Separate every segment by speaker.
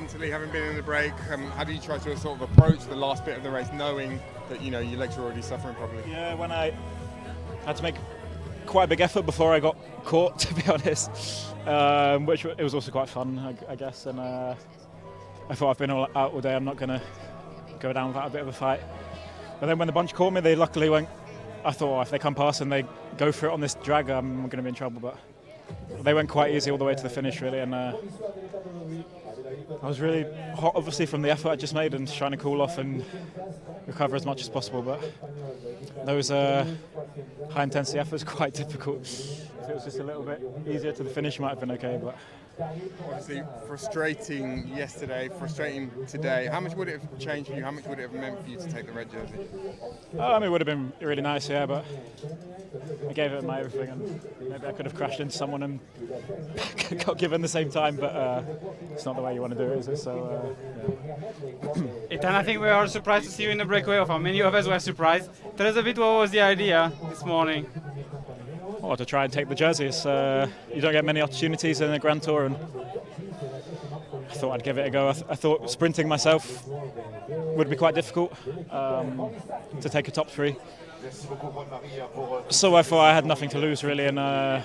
Speaker 1: mentally, having been in the break? How do you try to sort of approach the last bit of the race, knowing that your legs are already suffering probably?
Speaker 2: Yeah, when I had to make quite a big effort before I got caught, to be honest, which it was also quite fun, I guess. And I thought I've been out all day. I'm not going to go down without a bit of a fight. But then when the bunch caught me, they luckily went. I thought, oh, if they come past and they go for it on this drag, I'm going to be in trouble. But they went quite easy all the way to the finish, really. And I was really hot, obviously, from the effort I just made and trying to cool off and recover as much as possible. But those high-intensity efforts are quite difficult. If it was just a little bit easier to the finish, might have been okay. But
Speaker 1: obviously, frustrating yesterday, frustrating today. How much would it have changed for you? How much would it have meant for you to take the red jersey?
Speaker 2: I mean, it would have been really nice, yeah, but I gave it my everything, and maybe I could have crashed into someone and got given the same time, but it's not the way you want to do it, is it? So,
Speaker 3: yeah. And I think we are surprised to see you in the breakaway, or many of us were surprised. Tell us a bit what was the idea this morning?
Speaker 2: Well, to try and take the jerseys. You don't get many opportunities in the Grand Tour, and I thought I'd give it a go. I thought sprinting myself would be quite difficult to take a top three. So I thought I had nothing to lose really, and I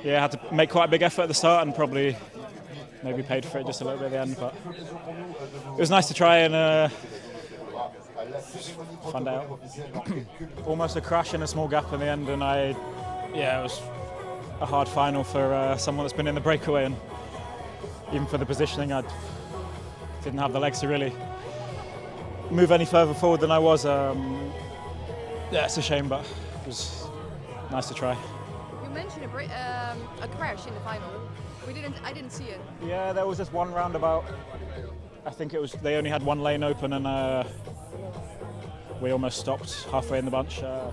Speaker 2: had to make quite a big effort at the start and probably maybe paid for it just a little bit at the end. But it was nice to try and find out. Almost a crash in a small gap in the end, and it was a hard final for someone that's been in the breakaway, and even for the positioning, I didn't have the legs to really move any further forward than I was. It's a shame, but it was nice to try.
Speaker 4: You mentioned a crash in the final. I didn't see it.
Speaker 2: Yeah, there was just one roundabout. I think they only had one lane open, and we almost stopped halfway in the bunch. It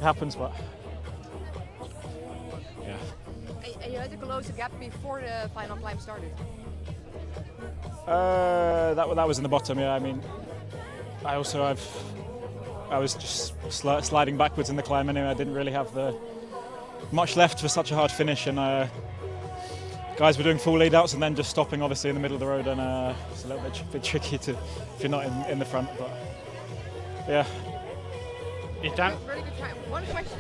Speaker 2: happens, but yeah.
Speaker 4: And you had to close the gap before the final climb started?
Speaker 2: That was in the bottom, yeah. I mean, I was just sliding backwards in the climb anyway. I didn't really have much left for such a hard finish, and guys were doing full lead outs and then just stopping obviously in the middle of the road, and it's a little bit tricky if you're not in the front, but yeah.
Speaker 4: Very good try. One question.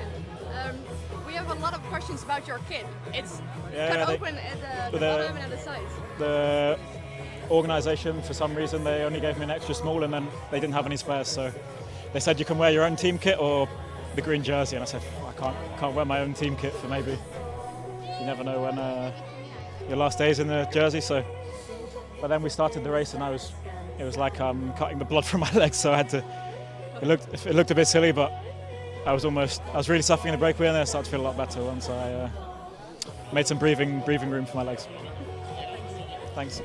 Speaker 4: We have a lot of questions about your kit. It's cut open at the bottom and at the sides.
Speaker 2: The organisation, for some reason, they only gave me an extra small, and then they didn't have any spares, so they said you can wear your own team kit or the green jersey, and I said I can't wear my own team kit for maybe. You never know when your last day is in the jersey. So, but then we started the race, and it was like cutting the blood from my legs, so I had to. It looked a bit silly, but I was really suffering in the breakaway, and then I started to feel a lot better once I made some breathing room for my legs. Thanks.